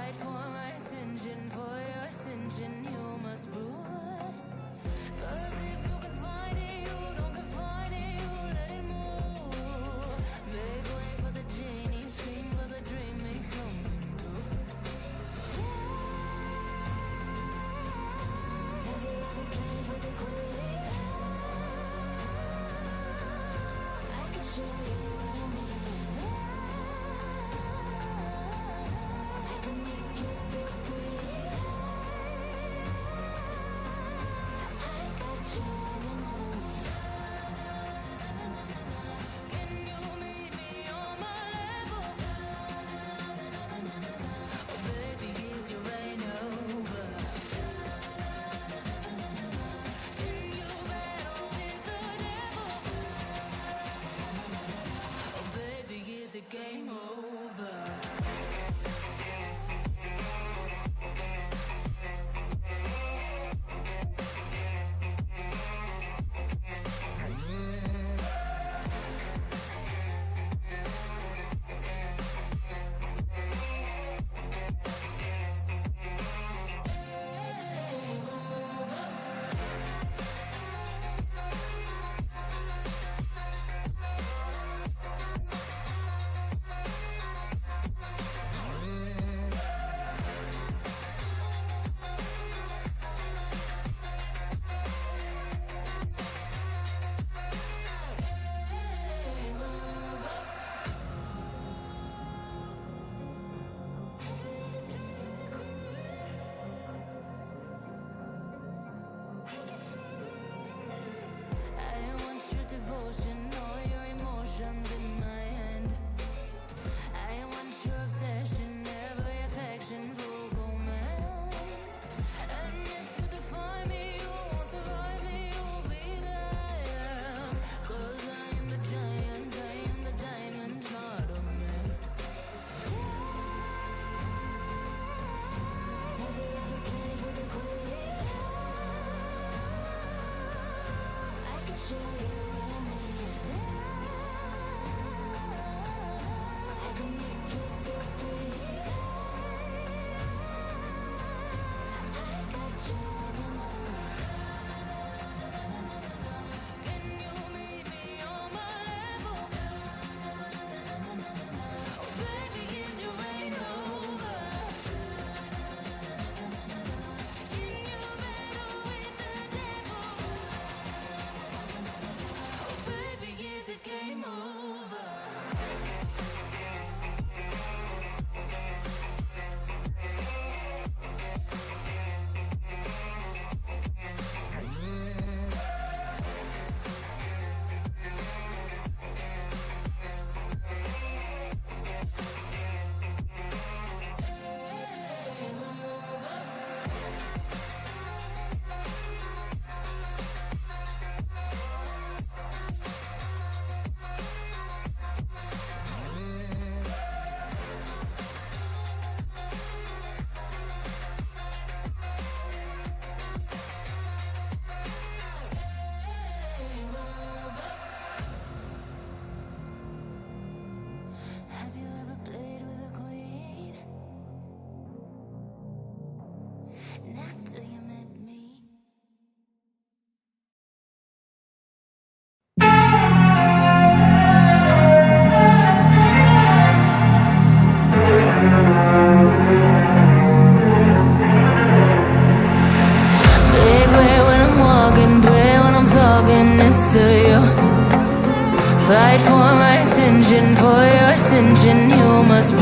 Fight for my attention, for your ascension, you must prove. Cause if you can find it, you don't confine it, you let it move. Make way for the genie, scream for the dream, may come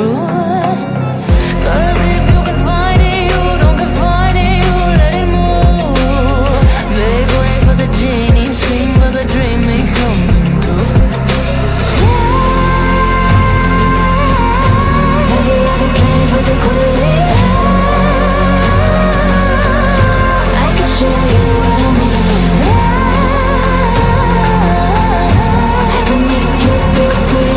true. Have you ever played with a queen? I can show you what I mean. I can make you feel free.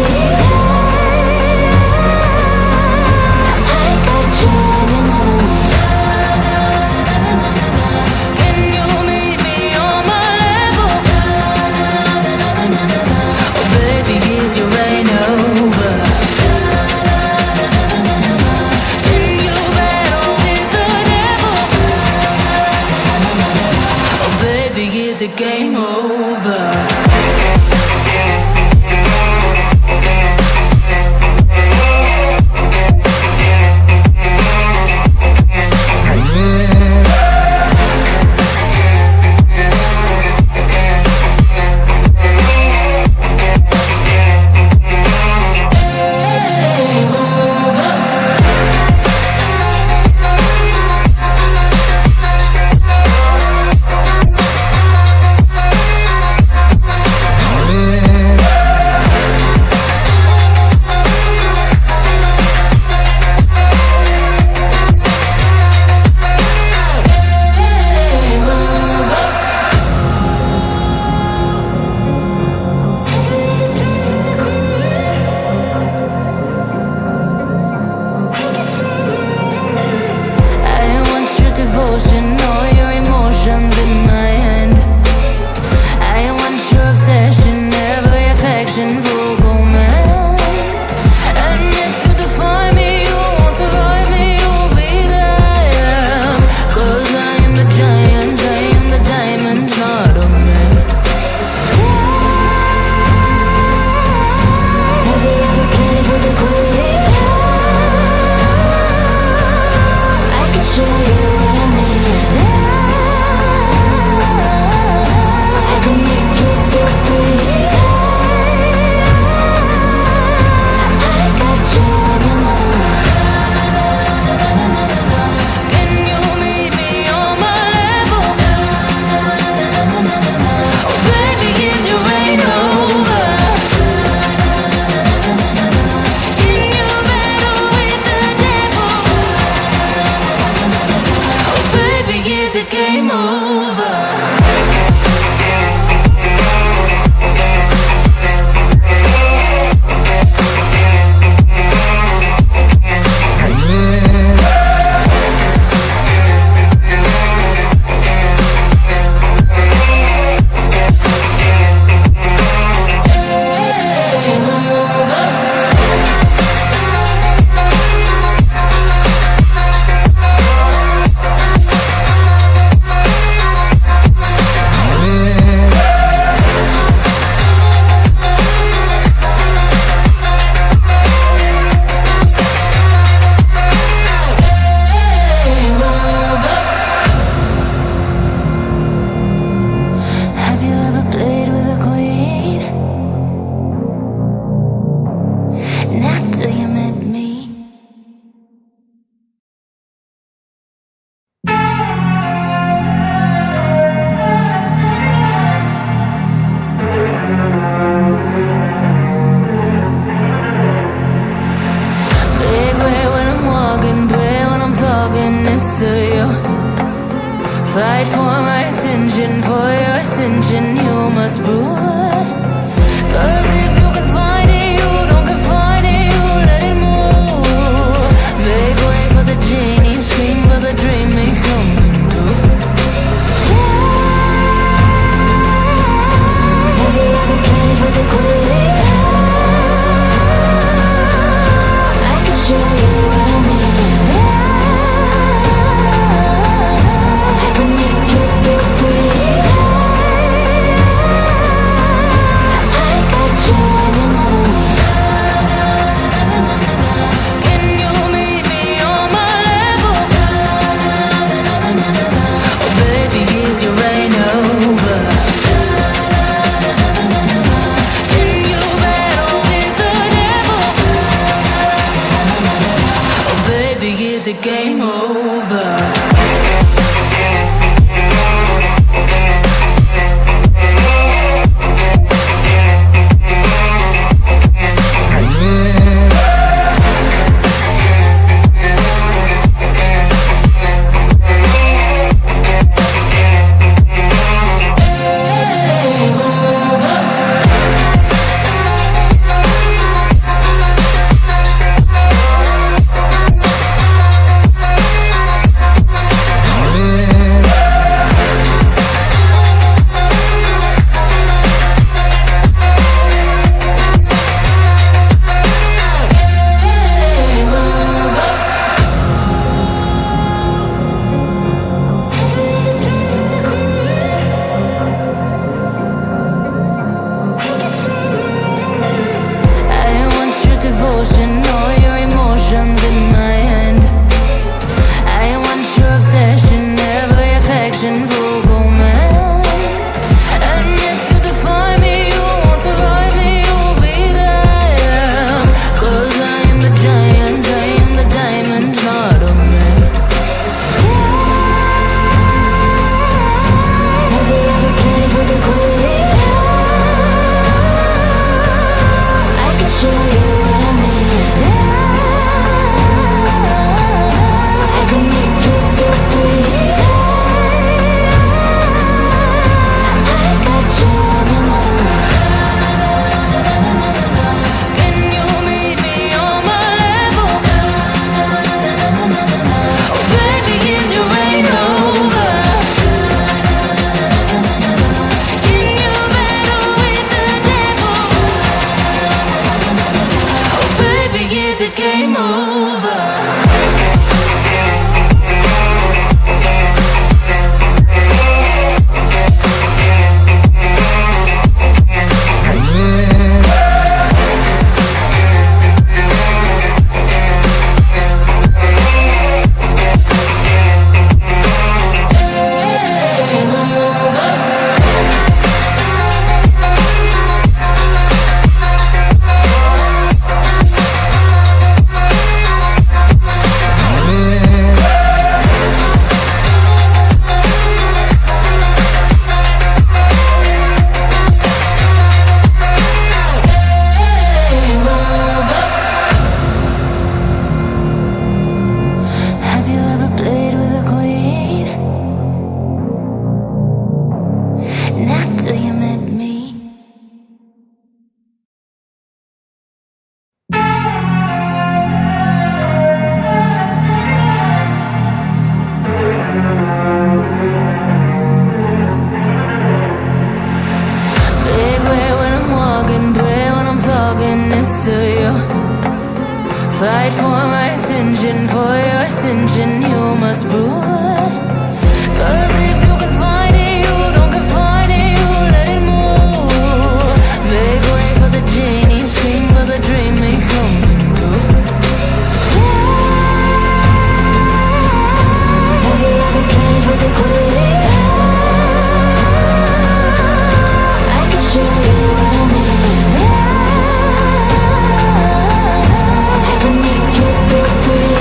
it game over? Fight for my attention, for your ascension, you must prove. Cause if you can find it, you don't confine it, you let it move. Make way for the genie, scream for the dream, may come true. Have you ever played with the queen? I can show you what I mean. The game over. Fight for my attention, for your ascension, you must prove. 'Cause if you can find it, you don't confine it, you let it move. Make way for the genie, scream for the dream, may come true. Have you ever played with a queen? I can show you what I mean. I can make you feel free.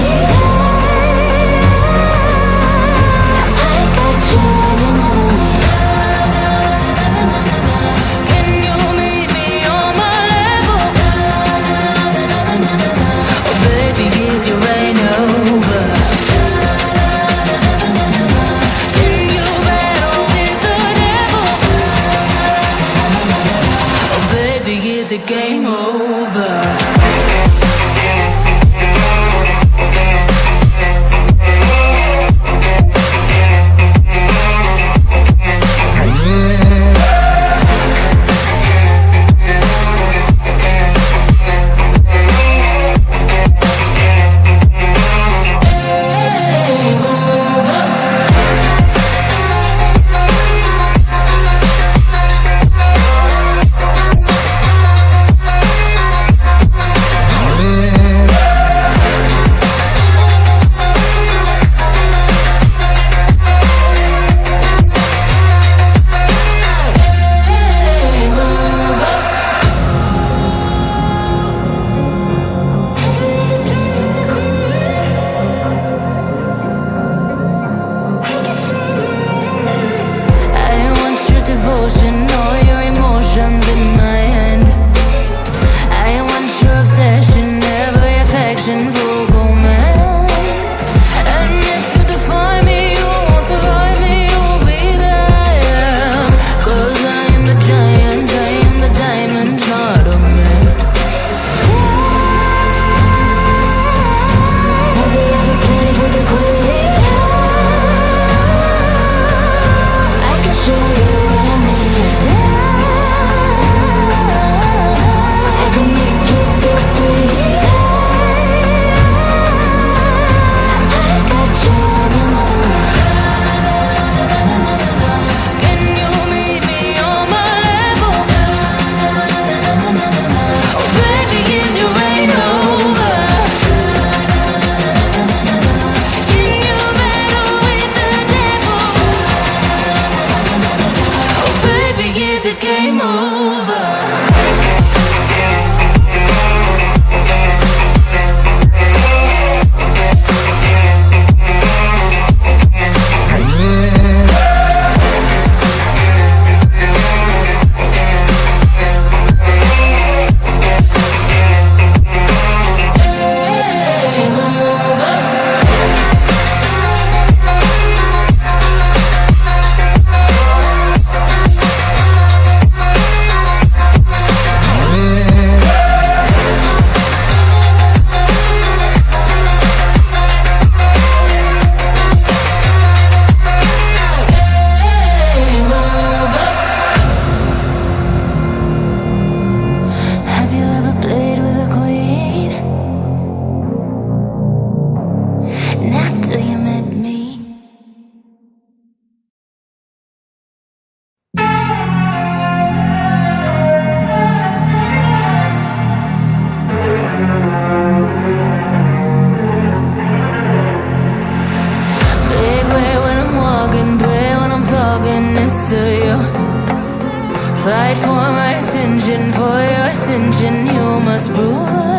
I got you and another me. Can you meet me on my level? Oh baby, is your rain over? Can you battle with the devil? Oh baby, is the game over? All your emotions in my hand. I want your obsession, every affection, full command. And if you define me, you won't survive me, you'll be there. 'Cause I am the giant, I am the diamond, not a man. Have you ever played with a queen? I can show you what I mean. I can make you feel free. I got you and another. Can you meet me on my level? Oh baby, is your rain over? Can you battle with the devil? Oh baby, is the game over? Have you ever played with a queen? Not till you met me. Big way when I'm walking, pray when I'm talking this to you. Fight for my attention, for your ascension, you must prove.